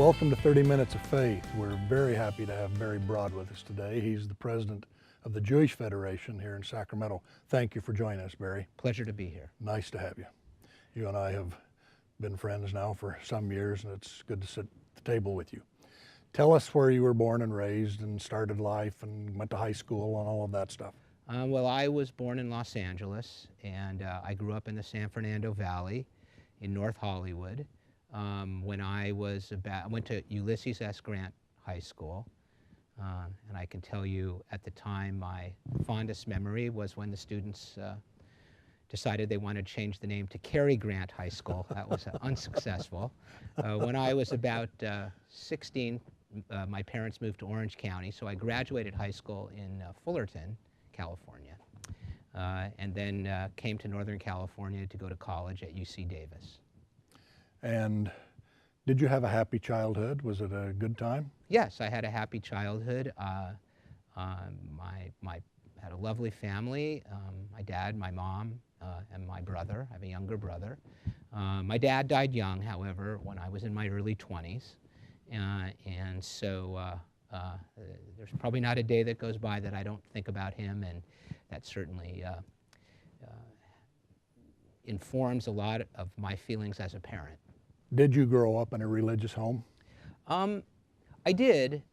Welcome to 30 Minutes of Faith. We're very happy to have Barry Broad with us today. He's the president of the Jewish Federation here in Sacramento. Thank you for joining us, Barry. Pleasure to be here. Nice to have you. You and I have been friends now for some years, and it's good to sit at the table with you. Tell us where you were born and raised and started life and went to high school and all of that stuff. Well, I was born in Los Angeles, and I grew up in the San Fernando Valley in North Hollywood. When I went to Ulysses S. Grant High School, and I can tell you at the time my fondest memory was when the students decided they wanted to change the name to Cary Grant High School. That was unsuccessful. When I was about 16, my parents moved to Orange County, so I graduated high school in Fullerton, California, and then came to Northern California to go to college at UC Davis. And did you have a happy childhood? Was it a good time? Yes, I had a happy childhood. I had a lovely family. My dad, my mom, and my brother. I have a younger brother. My dad died young, however, when I was in my early 20s. And so there's probably not a day that goes by that I don't think about him, and that certainly informs a lot of my feelings as a parent. Did you grow up in a religious home? I did,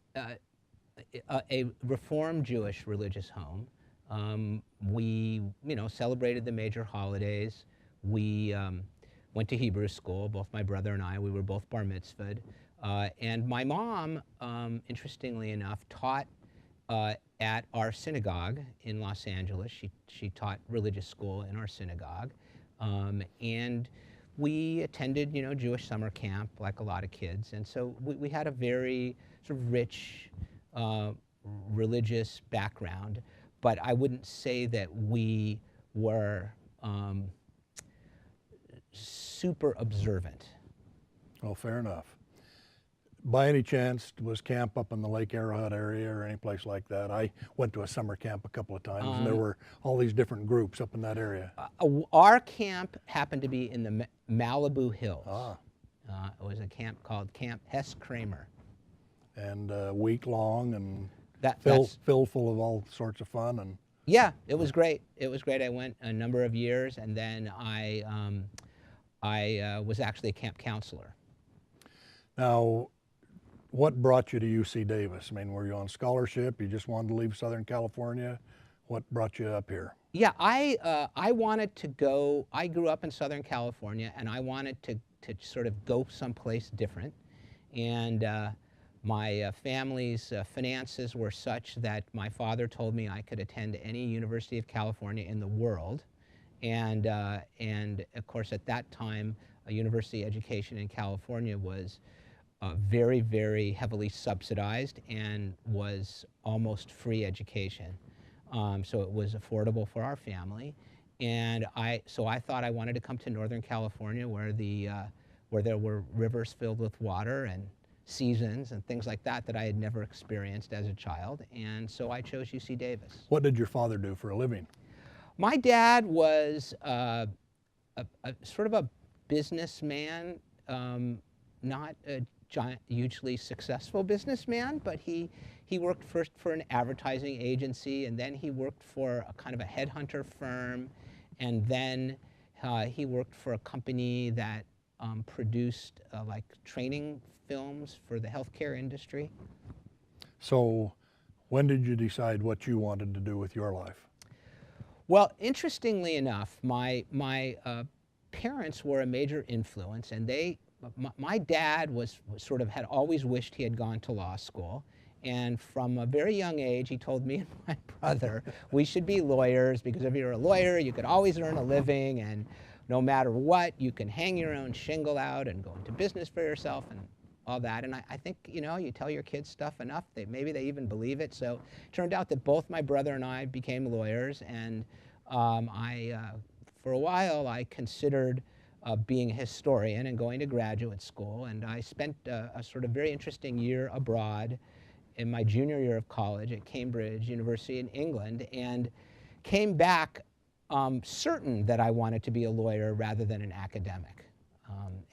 a Reformed Jewish religious home. We, celebrated the major holidays. We went to Hebrew school, both my brother and I. We were both bar mitzvahed. And my mom, interestingly enough, taught at our synagogue in Los Angeles. She taught religious school in our synagogue. And we attended, Jewish summer camp like a lot of kids. And so we had a very sort of rich religious background, but I wouldn't say that we were super observant. Oh, fair enough. By any chance, was camp up in the Lake Arrowhead area or any place like that? I went to a summer camp a couple of times, and there were all these different groups up in that area. Our camp happened to be in the Malibu Hills. It was a camp called Camp Hess Kramer. And week long and filled full of all sorts of fun. And yeah, it was great. It was great. I went a number of years, and then I was actually a camp counselor. Now, what brought you to UC Davis? I mean, were you on scholarship? You just wanted to leave Southern California? What brought you up here? Yeah, I wanted to go. I grew up in Southern California, and I wanted to sort of go someplace different. And my family's finances were such that my father told me I could attend any University of California in the world. And of course, at that time, a university education in California was very, very heavily subsidized and was almost free education. So it was affordable for our family. And so I thought I wanted to come to Northern California where there were rivers filled with water and seasons and things like that I had never experienced as a child. And so I chose UC Davis. What did your father do for a living? My dad was a sort of a businessman, not a hugely successful businessman, but he worked first for an advertising agency, and then he worked for a kind of a headhunter firm, and then he worked for a company that produced like training films for the healthcare industry. So when did you decide what you wanted to do with your life? Well, interestingly enough, my parents were a major influence, and my dad had always wished he had gone to law school. And from a very young age, he told me and my brother, we should be lawyers, because if you're a lawyer, you could always earn a living, and no matter what, you can hang your own shingle out and go into business for yourself and all that. And I think, you tell your kids stuff enough, maybe they even believe it. So it turned out that both my brother and I became lawyers, and for a while, I considered being a historian and going to graduate school, and I spent a sort of very interesting year abroad in my junior year of college at Cambridge University in England, and came back certain that I wanted to be a lawyer rather than an academic.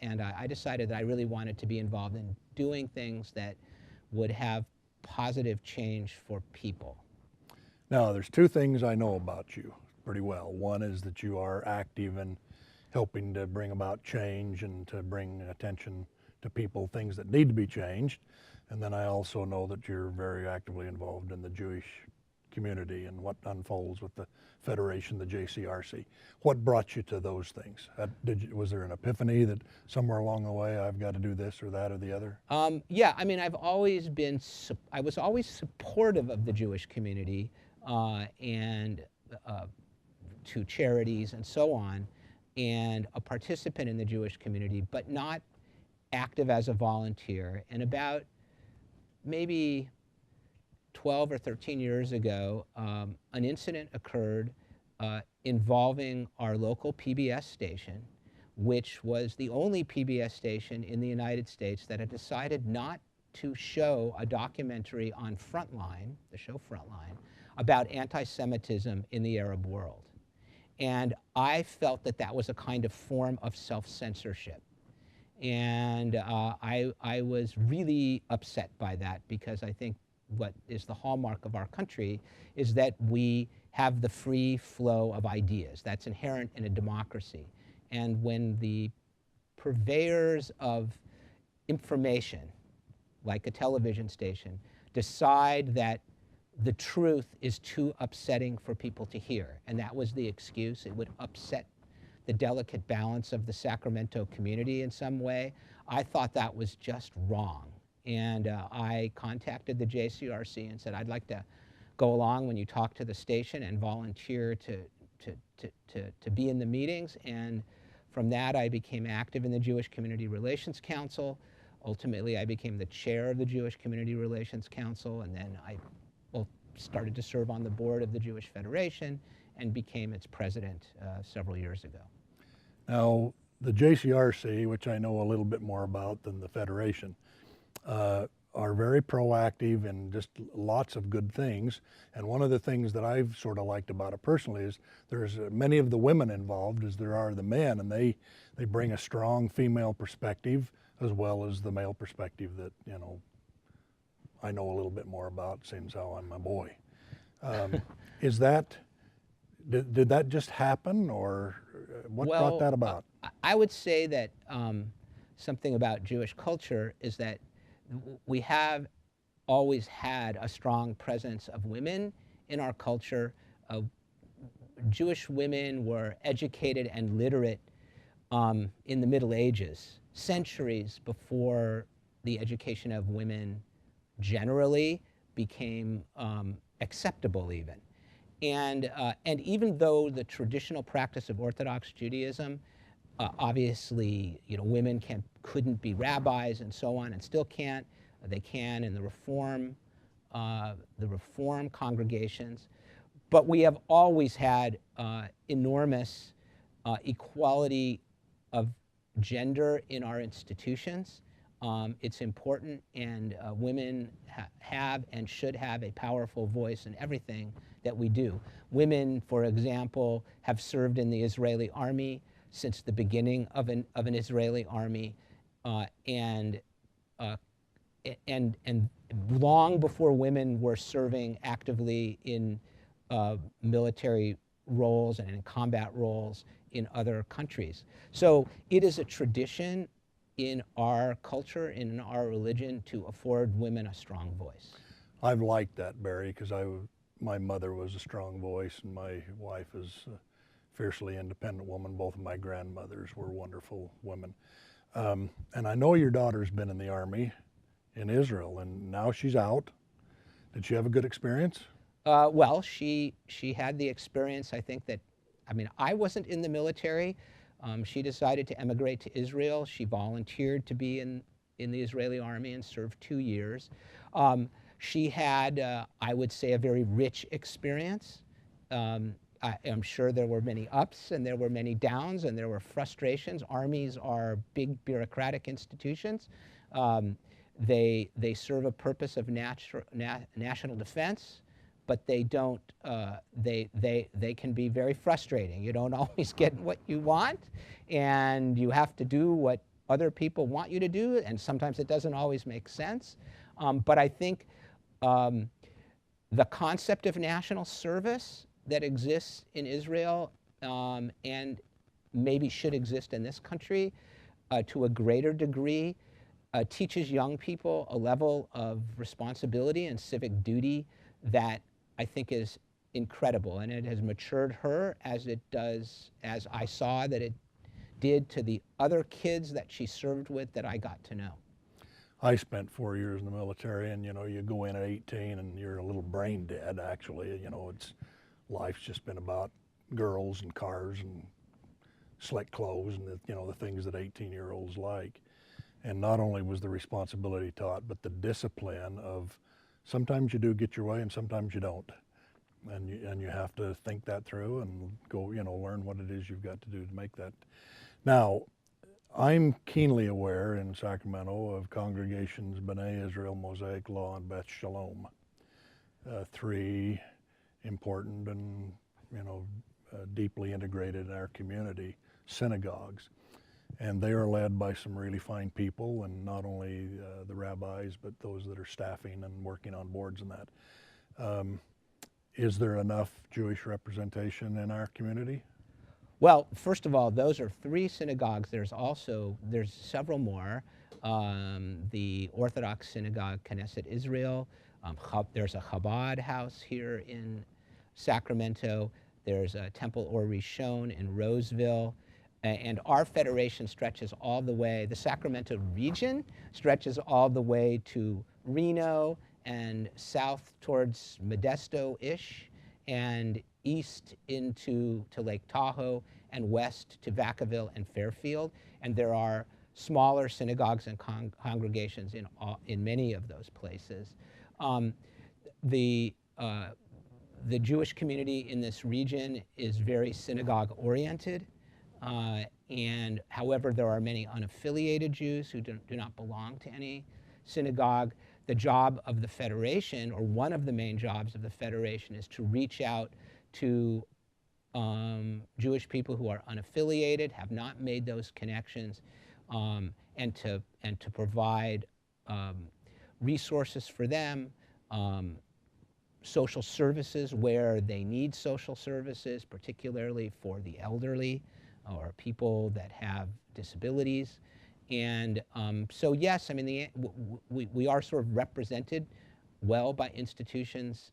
and I decided that I really wanted to be involved in doing things that would have positive change for people. Now, there's two things I know about you pretty well. One is that you are active in helping to bring about change and to bring attention to people, things that need to be changed. And then I also know that you're very actively involved in the Jewish community and what unfolds with the Federation, the JCRC. What brought you to those things? Was there an epiphany that somewhere along the way I've got to do this or that or the other? Yeah, I mean, I was always supportive of the Jewish community and to charities and so on, and a participant in the Jewish community, but not active as a volunteer. And about maybe 12 or 13 years ago, an incident occurred involving our local PBS station, which was the only PBS station in the United States that had decided not to show a documentary on Frontline, the show Frontline, about anti-Semitism in the Arab world. And I felt that that was a kind of form of self-censorship. And I was really upset by that, because I think what is the hallmark of our country is that we have the free flow of ideas. That's inherent in a democracy. And when the purveyors of information, like a television station, decide that the truth is too upsetting for people to hear, and that was the excuse, it would upset the delicate balance of the Sacramento community in some way, I thought that was just wrong. And I contacted the JCRC and said, I'd like to go along when you talk to the station and volunteer to be in the meetings. And from that, I became active in the Jewish Community Relations Council. Ultimately, I became the chair of the Jewish Community Relations Council, and then I started to serve on the board of the Jewish Federation and became its president several years ago. Now, the JCRC, which I know a little bit more about than the Federation, are very proactive in just lots of good things. And one of the things that I've sort of liked about it personally is there's many of the women involved as there are the men, and they bring a strong female perspective as well as the male perspective that, you know, I know a little bit more about, seems how I'm a boy. Is that, did that just happen, or what brought that about? I would say that something about Jewish culture is that we have always had a strong presence of women in our culture. Jewish women were educated and literate in the Middle Ages, centuries before the education of women generally became acceptable even. And even though the traditional practice of Orthodox Judaism, obviously, you know, women couldn't be rabbis and so on, and still can't. They can in the Reform congregations. But we have always had enormous equality of gender in our institutions. It's important, and women have and should have a powerful voice in everything that we do. Women, for example, have served in the Israeli army since the beginning of an Israeli army, and long before women were serving actively in military roles and in combat roles in other countries. So it is a tradition in our culture, in our religion, to afford women a strong voice. I've liked that, Barry, because my mother was a strong voice, and my wife is a fiercely independent woman. Both of my grandmothers were wonderful women. And I know your daughter's been in the Army in Israel, and now she's out. Did she have a good experience? Well, she had the experience, I think, that, I mean, I wasn't in the military. She decided to emigrate to Israel. She volunteered to be in the Israeli army and served 2 years. She had, I would say, a very rich experience. I'm sure there were many ups and there were many downs and there were frustrations. Armies are big bureaucratic institutions. They serve a purpose of national defense, but they don't, they can be very frustrating. You don't always get what you want, and you have to do what other people want you to do, and sometimes it doesn't always make sense. But I think the concept of national service that exists in Israel and maybe should exist in this country to a greater degree teaches young people a level of responsibility and civic duty that I think is incredible, and it has matured her as I saw that it did to the other kids that she served with that I got to know. I spent 4 years in the military, and you go in at 18 and you're a little brain dead. Actually, life's just been about girls and cars and slick clothes and the things that 18-year-olds like. And not only was the responsibility taught, but the discipline of sometimes you do get your way and sometimes you don't. And you have to think that through and go, learn what it is you've got to do to make that. Now, I'm keenly aware in Sacramento of congregations B'nai Israel, Mosaic Law, and Beth Shalom. Three important and, deeply integrated in our community synagogues. And they are led by some really fine people, and not only the rabbis, but those that are staffing and working on boards and that. Is there enough Jewish representation in our community? Well, first of all, those are 3 synagogues. There's several more. The Orthodox Synagogue Knesset Israel. There's a Chabad house here in Sacramento. There's a Temple Or Rishon in Roseville. And our federation stretches all the way, the Sacramento region stretches all the way to Reno and south towards Modesto-ish, and east to Lake Tahoe, and west to Vacaville and Fairfield. And there are smaller synagogues and congregations in many of those places. The Jewish community in this region is very synagogue-oriented. And however, there are many unaffiliated Jews who do not belong to any synagogue. The job of the Federation, or one of the main jobs of the Federation, is to reach out to Jewish people who are unaffiliated, have not made those connections, and to provide resources for them, social services where they need social services, particularly for the elderly or people that have disabilities. And so yes, I mean, we are sort of represented well by institutions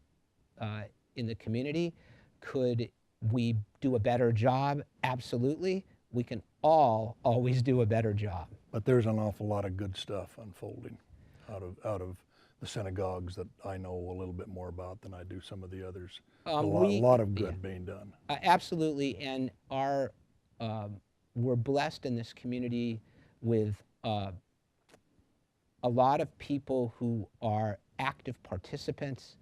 in the community. Could we do a better job? Absolutely. We can all always do a better job. But there's an awful lot of good stuff unfolding out of the synagogues that I know a little bit more about than I do some of the others. A lot of good being done. Absolutely, and we're blessed in this community with a lot of people who are active participants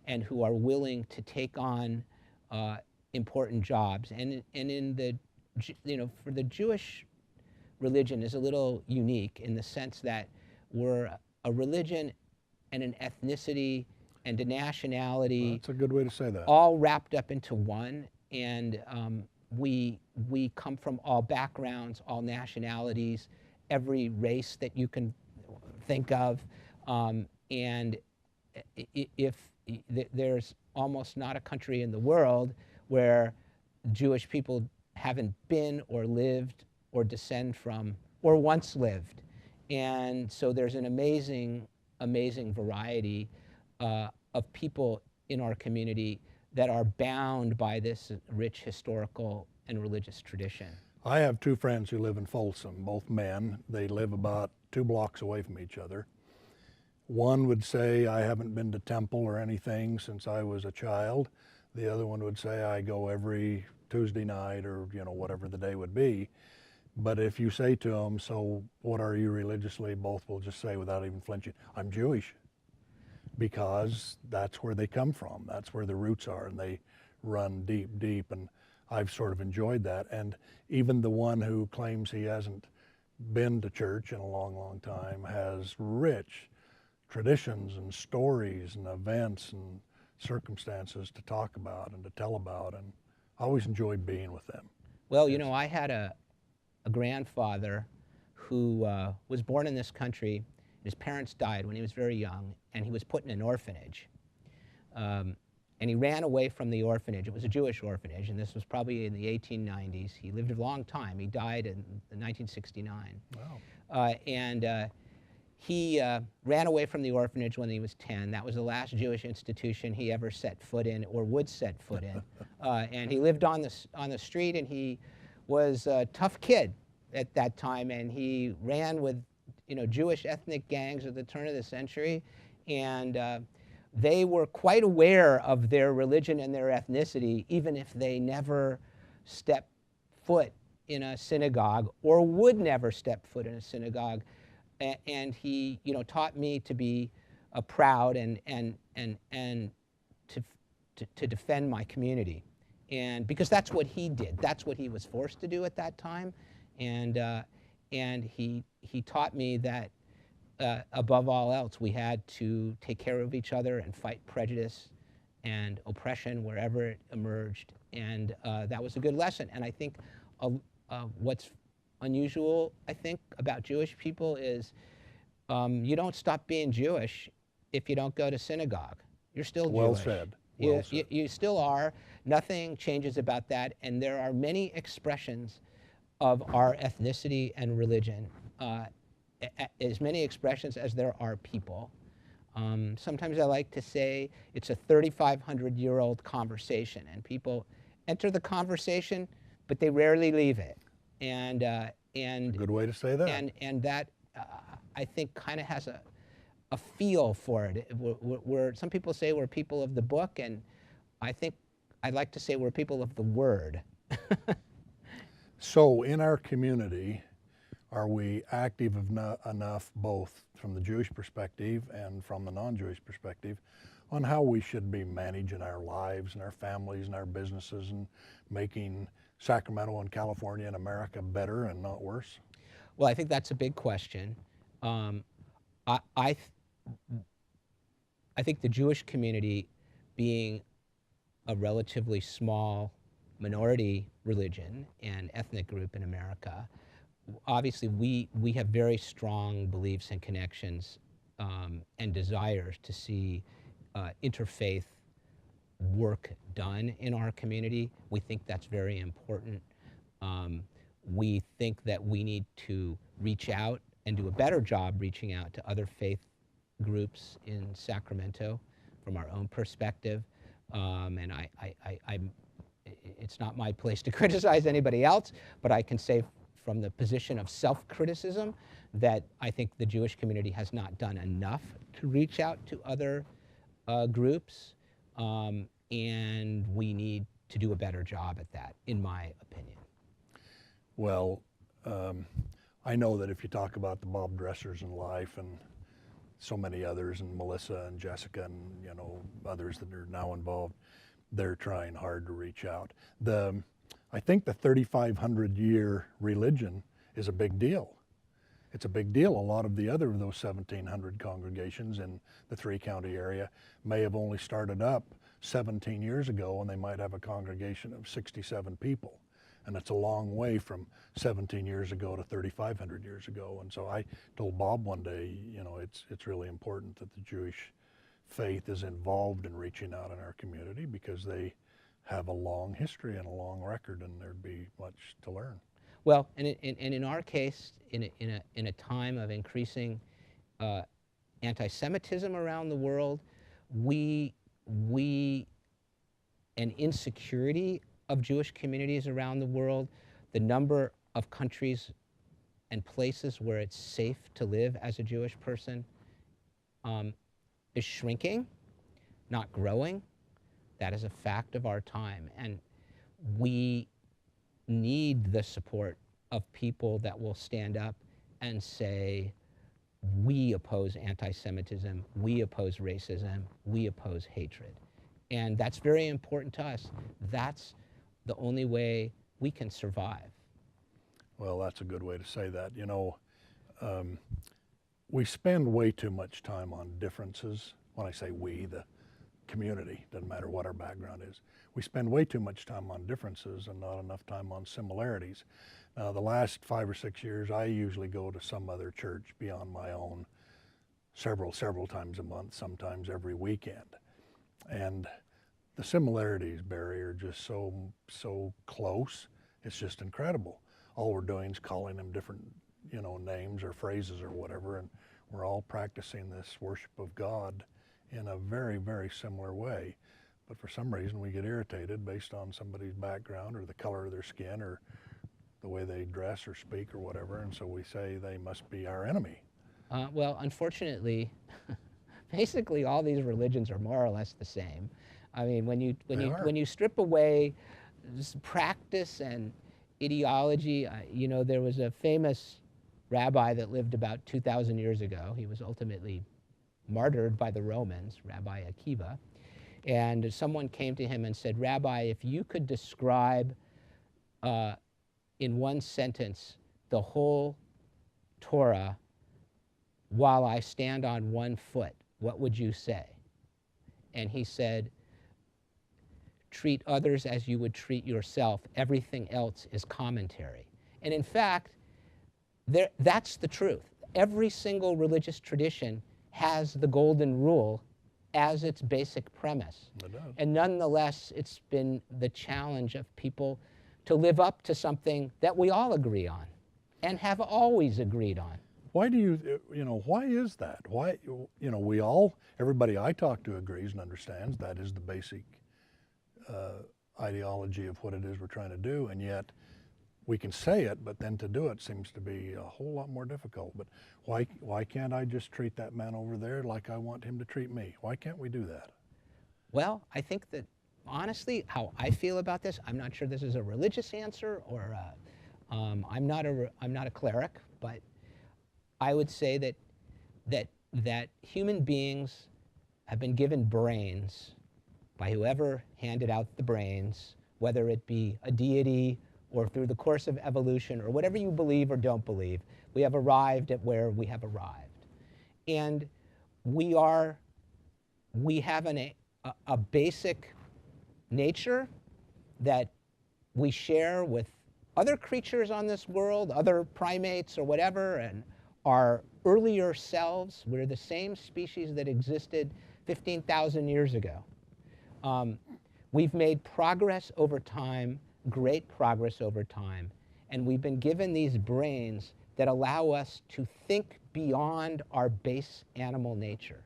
and who are willing to take on important jobs. And in the, for the Jewish religion is a little unique in the sense that we're a religion and an ethnicity and a nationality. Well, that's a good way to say that. All wrapped up into one. And we come from all backgrounds, all nationalities, every race that you can think of. And there's almost not a country in the world where Jewish people haven't been or lived or descend from or once lived. And so there's an amazing variety of people in our community that are bound by this rich historical and religious tradition. I have 2 friends who live in Folsom, both men. They live about 2 blocks away from each other. One would say, I haven't been to temple or anything since I was a child. The other one would say, I go every Tuesday night or whatever the day would be. But if you say to them, so what are you religiously? Both will just say without even flinching, I'm Jewish. Because that's where they come from. That's where the roots are, and they run deep, deep. And I've sort of enjoyed that. And even the one who claims he hasn't been to church in a long, long time has rich traditions and stories and events and circumstances to talk about and to tell about. And I always enjoyed being with them. Well, I had a grandfather who was born in this country. His parents died when he was very young, and he was put in an orphanage. And he ran away from the orphanage. It was a Jewish orphanage, and this was probably in the 1890s. He lived a long time. He died in 1969. Wow. He ran away from the orphanage when he was 10. That was the last Jewish institution he ever set foot in or would set foot in. And he lived on the street, and he was a tough kid at that time, and he ran with Jewish ethnic gangs at the turn of the century, and they were quite aware of their religion and their ethnicity, even if they never stepped foot in a synagogue or would never step foot in a synagogue. And he, taught me to be proud and to defend my community, and because that's what he did. That's what he was forced to do at that time, and he taught me that. Above all else, we had to take care of each other and fight prejudice and oppression wherever it emerged. And that was a good lesson. And I think what's unusual, about Jewish people is you don't stop being Jewish if you don't go to synagogue. You're still Jewish. Well said. Well said. You still are. Nothing changes about that. And there are many expressions of our ethnicity and religion. As many expressions as there are people. Sometimes I like to say it's a 3,500-year-old conversation, and people enter the conversation, but they rarely leave it. And a good way to say that. And that I think kind of has a feel for it. Some people say we're people of the book, and I think I'd like to say we're people of the word. So in our community, are we active enough, both from the Jewish perspective and from the non-Jewish perspective, on how we should be managing our lives and our families and our businesses and making Sacramento and California and America better and not worse? Well, I think that's a big question. I think the Jewish community, being a relatively small minority religion and ethnic group in America, obviously we have very strong beliefs and connections and desires to see interfaith work done in our community. We think that's very important. We think that we need to reach out and do a better job reaching out to other faith groups in Sacramento from our own perspective. And it's not my place to criticize anybody else, but I can say from the position of self-criticism that I think the Jewish community has not done enough to reach out to other groups, and we need to do a better job at that, in my opinion. Well, I know that if you talk about the Bob Dressers in life and so many others, and Melissa and Jessica and others that are now involved, they're trying hard to reach out. I think the 3,500-year religion is a big deal. It's a big deal. A lot of those 1,700 congregations in the three-county area may have only started up 17 years ago, and they might have a congregation of 67 people. And it's a long way from 17 years ago to 3,500 years ago. And so I told Bob one day, it's really important that the Jewish faith is involved in reaching out in our community, because they have a long history and a long record, and there'd be much to learn. Well, and in our case, in a time of increasing anti-Semitism around the world, and insecurity of Jewish communities around the world, the number of countries and places where it's safe to live as a Jewish person is shrinking, not growing. That is a fact of our time, and we need the support of people that will stand up and say, we oppose anti-Semitism, we oppose racism, we oppose hatred. And that's very important to us. That's the only way we can survive. Well, that's a good way to say that. We spend way too much time on differences. When I say we, the community, doesn't matter what our background is. We spend way too much time on differences and not enough time on similarities. Now, the last 5 or 6 years, I usually go to some other church beyond my own several times a month, sometimes every weekend. And the similarities, Barry, are just so close. It's just incredible. All we're doing is calling them different, names or phrases or whatever, and we're all practicing this worship of God in a very, very similar way. But for some reason, we get irritated based on somebody's background or the color of their skin or the way they dress or speak or whatever, and so we say they must be our enemy. Well, unfortunately, basically all these religions are more or less the same. I mean, when you strip away practice and ideology, there was a famous rabbi that lived about 2,000 years ago. He was ultimately martyred by the Romans, Rabbi Akiva. And someone came to him and said, "Rabbi, if you could describe in one sentence the whole Torah while I stand on one foot, what would you say?" And he said, "Treat others as you would treat yourself. Everything else is commentary." And in fact, that's the truth. Every single religious tradition has the golden rule as its basic premise. It does. And nonetheless, it's been the challenge of people to live up to something that we all agree on and have always agreed on. Why why is that? Why, everybody I talk to agrees and understands that is the basic ideology of what it is we're trying to do, and yet we can say it, but then to do it seems to be a whole lot more difficult. But why can't I just treat that man over there like I want him to treat me? Why can't we do that? Well, I think that honestly, how I feel about this, I'm not sure this is a religious answer or I'm not a cleric, but I would say that human beings have been given brains by whoever handed out the brains, whether it be a deity or through the course of evolution or whatever you believe or don't believe. We have arrived at where we have arrived. And we have a basic nature that we share with other creatures on this world, other primates or whatever, and our earlier selves. We're the same species that existed 15,000 years ago. We've made progress over time, great progress over time, and we've been given these brains that allow us to think beyond our base animal nature.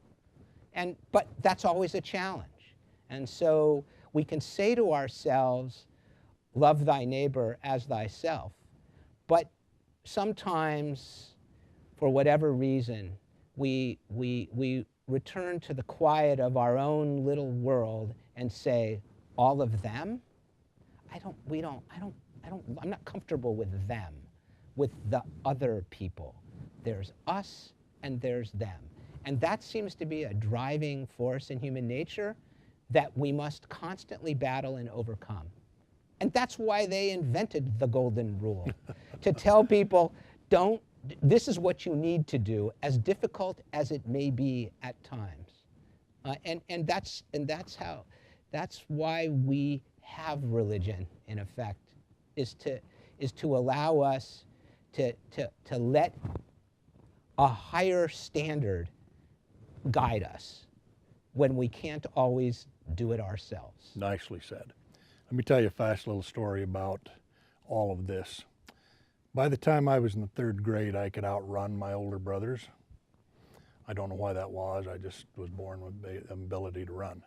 But that's always a challenge. And so we can say to ourselves, love thy neighbor as thyself, but sometimes, for whatever reason, we return to the quiet of our own little world and say, all of them? I'm not comfortable with them, with the other people. There's us and there's them. And that seems to be a driving force in human nature that we must constantly battle and overcome. And that's why they invented the golden rule, to tell people, this is what you need to do, as difficult as it may be at times. That's why we have religion, in effect, is to allow us to let a higher standard guide us when we can't always do it ourselves. Nicely said. Let me tell you a fast little story about all of this. By the time I was in the 3rd grade, I could outrun my older brothers. I don't know why that was. I just was born with the ability to run.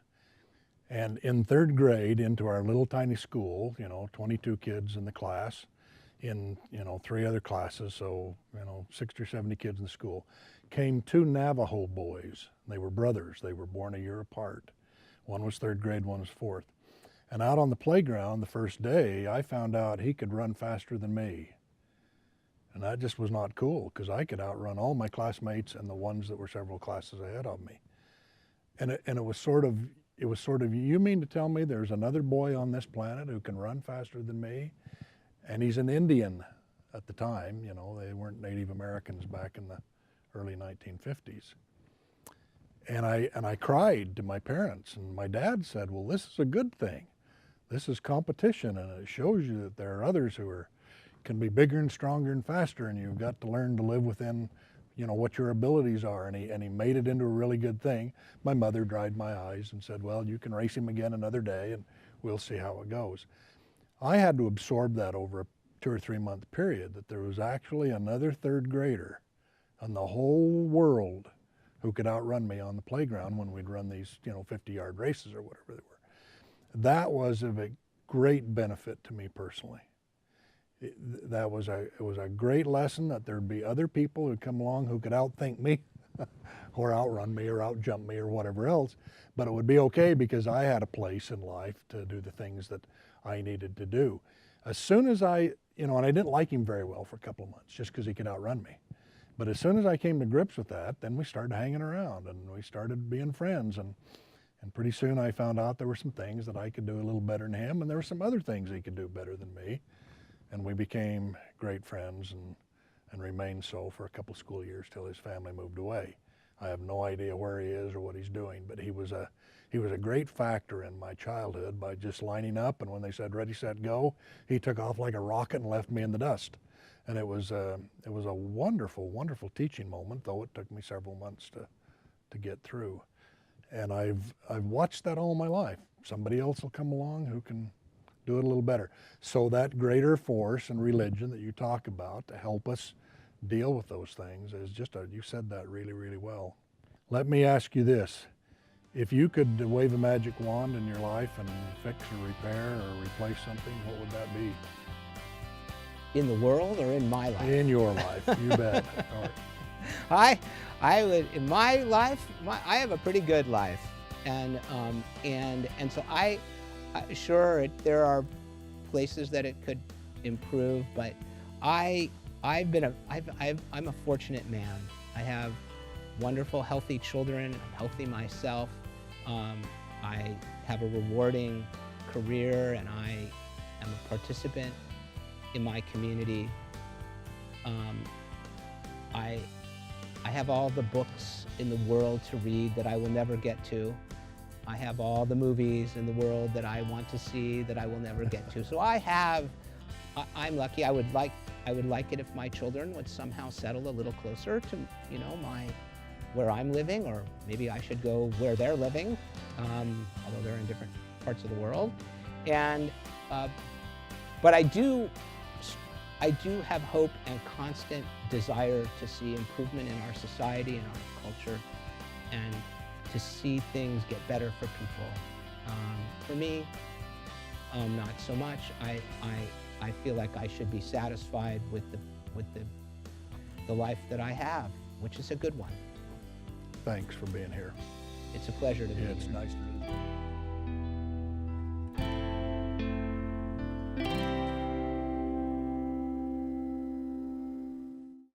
And in 3rd grade, into our little tiny school, 22 kids in the class, in 3 other classes, so 60 or 70 kids in the school, came 2 Navajo boys. They were brothers. They were born a year apart. One was 3rd grade, one was 4th. And out on the playground the first day, I found out he could run faster than me. And that just was not cool, because I could outrun all my classmates and the ones that were several classes ahead of me. And it was sort of, you mean to tell me there's another boy on this planet who can run faster than me? And he's an Indian at the time, they weren't Native Americans back in the early 1950s. And I cried to my parents, and my dad said, well, this is a good thing. This is competition, and it shows you that there are others who can be bigger and stronger and faster, and you've got to learn to live within, what your abilities are. And he made it into a really good thing. My mother dried my eyes and said, well, you can race him again another day, and we'll see how it goes. I had to absorb that over a 2 or 3 month period, that there was actually another third grader in the whole world who could outrun me on the playground when we'd run these, 50-yard races or whatever they were. That was of a great benefit to me personally. It was a great lesson that there'd be other people who'd come along who could outthink me or outrun me or outjump me or whatever else, but it would be okay because I had a place in life to do the things that I needed to do. As soon as and I didn't like him very well for a couple of months just because he could outrun me. But as soon as I came to grips with that, then we started hanging around and we started being friends. And pretty soon I found out there were some things that I could do a little better than him, and there were some other things he could do better than me. And we became great friends and remained so for a couple of school years till his family moved away. I have no idea where he is or what he's doing, but he was a great factor in my childhood by just lining up, and when they said ready, set, go, he took off like a rocket and left me in the dust. And it was a wonderful, wonderful teaching moment, though it took me several months to get through. And I've watched that all my life. Somebody else will come along who can do it a little better. So that greater force and religion that you talk about to help us deal with those things is you said that really, really well. Let me ask you this. If you could wave a magic wand in your life and fix or repair or replace something, what would that be? In the world or in my life? In your life, you bet. All right. I would, in my life, I have a pretty good life. And so sure, there are places that it could improve, but I'm a fortunate man. I have wonderful, healthy children. I'm healthy myself. I have a rewarding career, and I am a participant in my community. I have all the books in the world to read that I will never get to. I have all the movies in the world that I want to see that I will never get to. So I'm lucky. I would like it if my children would somehow settle a little closer to, where I'm living, or maybe I should go where they're living, although they're in different parts of the world. And, but I do have hope and constant desire to see improvement in our society and our culture, and to see things get better for people. For me, not so much. I feel like I should be satisfied with the life that I have, which is a good one. Thanks for being here. It's a pleasure to be here. It's nice to be here.